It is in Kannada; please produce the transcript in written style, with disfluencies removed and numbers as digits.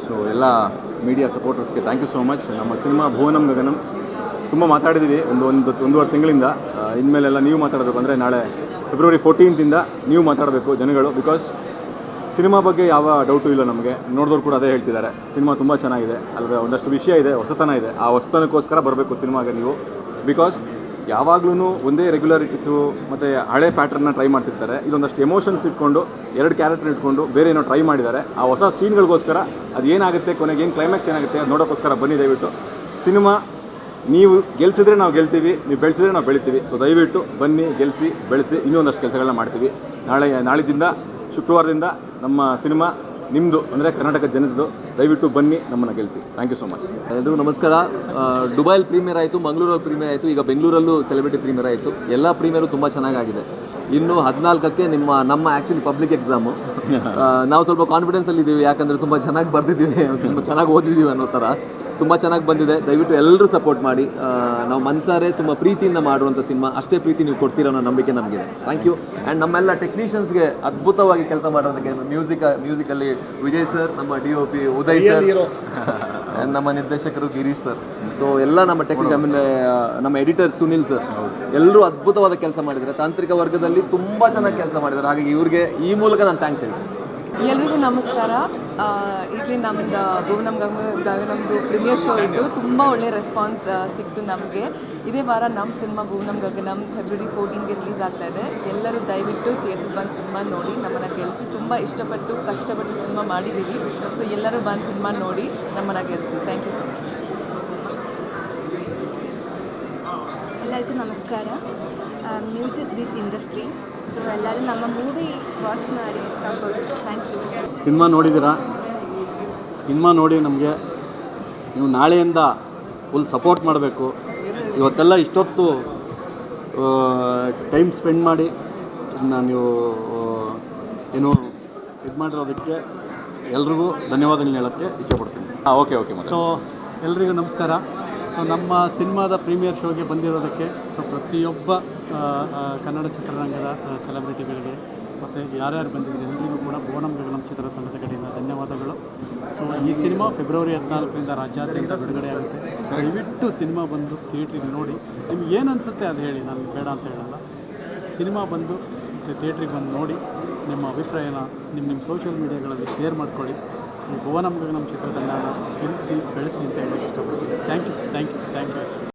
ಸೊ ಎಲ್ಲ ಮೀಡಿಯಾ ಸಪೋರ್ಟರ್ಸ್ಗೆ ಥ್ಯಾಂಕ್ ಯು ಸೋ ಮಚ್. ನಮ್ಮ ಸಿನಿಮಾ ಭುವನಂ ಗಗನಂ ತುಂಬ ಮಾತಾಡಿದ್ದೀವಿ ಒಂದೂವರೆ ತಿಂಗಳಿಂದ. ಇನ್ಮೇಲೆಲ್ಲ ನೀವು ಮಾತಾಡಬೇಕು. ಅಂದರೆ ನಾಳೆ ಫೆಬ್ರವರಿ 14 ನೀವು ಮಾತಾಡಬೇಕು ಜನಗಳು. ಬಿಕಾಸ್ ಸಿನಿಮಾ ಬಗ್ಗೆ ಯಾವ ಡೌಟು ಇಲ್ಲ ನಮಗೆ. ನೋಡಿದವ್ರು ಕೂಡ ಅದೇ ಹೇಳ್ತಿದ್ದಾರೆ, ಸಿನಿಮಾ ತುಂಬ ಚೆನ್ನಾಗಿದೆ, ಅಲ್ಲದೆ ಒಂದಷ್ಟು ವಿಷಯ ಇದೆ, ಹೊಸತನ ಇದೆ. ಆ ಹೊಸತನಕ್ಕೋಸ್ಕರ ಬರಬೇಕು ಸಿನಿಮಾಗೆ ನೀವು. ಬಿಕಾಸ್ ಯಾವಾಗಲೂ ಒಂದೇ ರೆಗ್ಯುಲಾರಿಟೀಸು ಮತ್ತು ಹಳೆ ಪ್ಯಾಟ್ರನ್ನ ಟ್ರೈ ಮಾಡ್ತಿರ್ತಾರೆ. ಇದೊಂದಷ್ಟು ಎಮೋಷನ್ಸ್ ಇಟ್ಕೊಂಡು 2 ಕ್ಯಾರೆಕ್ಟರ್ ಇಟ್ಕೊಂಡು ಬೇರೆ ಏನೋ ಟ್ರೈ ಮಾಡಿದ್ದಾರೆ. ಆ ಹೊಸ ಸೀನ್ಗಳಿಗೋಸ್ಕರ ಅದು ಏನಾಗುತ್ತೆ, ಕೊನೆಗೆ ಏನು ಕ್ಲೈಮ್ಯಾಕ್ಸ್ ಏನಾಗುತ್ತೆ ಅದು ನೋಡೋಕ್ಕೋಸ್ಕರ ಬನ್ನಿ ದಯವಿಟ್ಟು. ಸಿನಿಮಾ ನೀವು ಗೆಲ್ಸಿದ್ರೆ ನಾವು ಗೆಲ್ತೀವಿ, ನೀವು ಬೆಳೆಸಿದ್ರೆ ನಾವು ಬೆಳಿತೀವಿ. ಸೊ ದಯವಿಟ್ಟು ಬನ್ನಿ, ಗೆಲ್ಲಿಸಿ, ಬೆಳೆಸಿ, ಇನ್ನೂ ಒಂದಷ್ಟು ಕೆಲಸಗಳನ್ನ ಮಾಡ್ತೀವಿ. ನಾಳಿದ್ದಿಂದ ಶುಕ್ರವಾರದಿಂದ ನಮ್ಮ ಸಿನಿಮಾ ನಿಮ್ಮದು, ಅಂದರೆ ಕರ್ನಾಟಕ ಜನದ್ದು. ದಯವಿಟ್ಟು ಬನ್ನಿ, ನಮ್ಮನ್ನು ಗೆಲ್ಲಿಸಿ. Thank you so much. ಎಲ್ರಿಗೂ ನಮಸ್ಕಾರ. ದುಬೈಲಿ ಪ್ರೀಮಿಯರ್ ಆಯಿತು, ಮಂಗಳೂರಲ್ಲಿ ಪ್ರೀಮಿಯರ್ ಆಯಿತು, ಈಗ ಬೆಂಗಳೂರಲ್ಲೂ ಸೆಲೆಬ್ರಿಟಿ ಪ್ರೀಮಿಯರ್ ಆಯಿತು. ಎಲ್ಲ ಪ್ರೀಮಿಯರು ತುಂಬ ಚೆನ್ನಾಗಿದೆ. ಇನ್ನು 14ಕ್ಕೆ ನಮ್ಮ ಆ್ಯಕ್ಚುಲಿ ಪಬ್ಲಿಕ್ ಎಕ್ಸಾಮು. ನಾವು ಸ್ವಲ್ಪ ಕಾನ್ಫಿಡೆನ್ಸಲ್ಲಿದ್ದೀವಿ, ಯಾಕಂದರೆ ತುಂಬ ಚೆನ್ನಾಗಿ ಬರೆದಿದ್ದೀವಿ, ತುಂಬ ಚೆನ್ನಾಗಿ ಓದಿದ್ದೀವಿ ಅನ್ನೋ ಥರ. ತುಂಬ ಚೆನ್ನಾಗಿ ಬಂದಿದೆ. ದಯವಿಟ್ಟು ಎಲ್ಲರೂ ಸಪೋರ್ಟ್ ಮಾಡಿ. ನಾವು ಮನಸಾರೆ ತುಂಬ ಪ್ರೀತಿಯಿಂದ ಮಾಡುವಂಥ ಸಿನಿಮಾ. ಅಷ್ಟೇ ಪ್ರೀತಿ ನೀವು ಕೊಡ್ತೀರೋ ಅನ್ನೋ ನಂಬಿಕೆ ನಮಗಿದೆ. Thank you. ಆ್ಯಂಡ್ ನಮ್ಮೆಲ್ಲ ಟೆಕ್ನಿಷಿಯನ್ಸ್ಗೆ ಅದ್ಭುತವಾಗಿ ಕೆಲಸ ಮಾಡೋದಕ್ಕೆ ಮ್ಯೂಸಿಕಲ್ಲಿ ವಿಜಯ್ ಸರ್, ನಮ್ಮ DOP ಉದಯ್ ಸರ್, ನಮ್ಮ ನಿರ್ದೇಶಕರು ಗಿರೀಶ್ ಸರ್, ಸೊ ಎಲ್ಲ ನಮ್ಮ ಟೆಕ್ನಿಷಿಯನ್, ಆಮೇಲೆ ನಮ್ಮ ಎಡಿಟರ್ ಸುನಿಲ್ ಸರ್, ಎಲ್ಲರೂ ಅದ್ಭುತವಾದ ಕೆಲಸ ಮಾಡಿದ್ದಾರೆ. ತಾಂತ್ರಿಕ ವರ್ಗದಲ್ಲಿ ತುಂಬ ಚೆನ್ನಾಗಿ ಕೆಲಸ ಮಾಡಿದ್ದಾರೆ. ಹಾಗಾಗಿ ಇವ್ರಿಗೆ ಈ ಮೂಲಕ ನಾನು ಥ್ಯಾಂಕ್ಸ್ ಹೇಳ್ತೀನಿ. ಎಲ್ರಿಗೂ ನಮಸ್ಕಾರ. ಇಲ್ಲಿ ನಮ್ಮದು ಭುವನಂ ಗಗನಂದು ಪ್ರೀಮಿಯರ್ ಶೋ ಇದ್ದು ತುಂಬ ಒಳ್ಳೆ ರೆಸ್ಪಾನ್ಸ್ ಸಿಕ್ತು ನಮಗೆ. ಇದೇ ವಾರ ನಮ್ಮ cinema Bhuvanam Gaganam February 14ಗೆ release ಆಗ್ತಾ ಇದೆ. ಎಲ್ಲರೂ ದಯವಿಟ್ಟು ಥಿಯೇಟ್ರಿಗೆ ಬಂದು ಸಿನಿಮಾ ನೋಡಿ, ನಮ್ಮನ್ನು ಗೆಲ್ಲಿಸಿ. ತುಂಬ ಇಷ್ಟಪಟ್ಟು ಕಷ್ಟಪಟ್ಟು ಸಿನಿಮಾ ಮಾಡಿದ್ದೀವಿ. ಸೊ ಎಲ್ಲರೂ ಬಂದು ಸಿನಿಮಾ ನೋಡಿ ನಮ್ಮನ್ನು ಗೆಲ್ಲಿಸಿ. Thank you so much. ಎಲ್ಲರಿಗೂ ನಮಸ್ಕಾರ. New to this industry. So ಎಲ್ಲರೂ ನಮ್ಮ ಮೂವಿ ವಾಚ್ ಮಾಡಿ ಸಪೋರ್ಟ್. Thank you. ಸಿನಿಮಾ ನೋಡಿದ್ದೀರಾ? ಸಿನಿಮಾ ನೋಡಿ ನಮಗೆ ನೀವು ನಾಳೆಯಿಂದ ಫುಲ್ ಸಪೋರ್ಟ್ ಮಾಡಬೇಕು. ಇವತ್ತೆಲ್ಲ ಇಷ್ಟೊತ್ತು ಟೈಮ್ ಸ್ಪೆಂಡ್ ಮಾಡಿ ನೀವು ಏನು ಇದು ಮಾಡಿರೋದಕ್ಕೆ ಎಲ್ರಿಗೂ ಧನ್ಯವಾದಗಳನ್ನ ಹೇಳೋಕ್ಕೆ ಇಚ್ಛೆಪಡ್ತೀನಿ. ಓಕೆ. ಸೊ ಎಲ್ರಿಗೂ ನಮಸ್ಕಾರ. ಸೊ ನಮ್ಮ ಸಿನಿಮಾದ ಪ್ರೀಮಿಯರ್ ಶೋಗೆ ಬಂದಿರೋದಕ್ಕೆ ಪ್ರತಿಯೊಬ್ಬ ಕನ್ನಡ ಚಿತ್ರರಂಗದ ಸೆಲೆಬ್ರಿಟಿಗಳಿಗೆ ಮತ್ತು ಯಾರ್ಯಾರು ಬಂದಿದ್ದಾರೆ ಎಲ್ಲರಿಗೂ ಕೂಡ ಭುವನಂ ಗಗನಂ ಚಿತ್ರತಂಡದ ಕಡೆಯಿಂದ ಧನ್ಯವಾದಗಳು. ಸೊ ಈ ಸಿನಿಮಾ ಫೆಬ್ರವರಿ 14ರಿಂದ ರಾಜ್ಯಾದ್ಯಂತ ಬಿಡುಗಡೆ ಆಗುತ್ತೆ. ದಯವಿಟ್ಟು ಸಿನಿಮಾ ಬಂದು ಥಿಯೇಟ್ರಿಗೆ ನೋಡಿ. ನಿಮ್ಗೆ ಏನು ಅನಿಸುತ್ತೆ ಅದು ಹೇಳಿ, ನಾನು ಬೇಡ ಅಂತ ಹೇಳಲ್ಲ. ಸಿನಿಮಾ ಬಂದು ಥಿಯೇಟ್ರಿಗೆ ಬಂದು ನೋಡಿ, ನಿಮ್ಮ ಅಭಿಪ್ರಾಯನ ನಿಮ್ಮ ಸೋಷಿಯಲ್ ಮೀಡಿಯಾಗಳಲ್ಲಿ ಶೇರ್ ಮಾಡ್ಕೊಳ್ಳಿ. ಈ ಭುವನಂ ಗಗನಂ ಚಿತ್ರತಂಡ ಗೆಲ್ಲಿಸಿ ಬೆಳೆಸಿ ಅಂತ ಹೇಳೋಕ್ಕೆ ಇಷ್ಟಪಡ್ತೀನಿ. Thank you.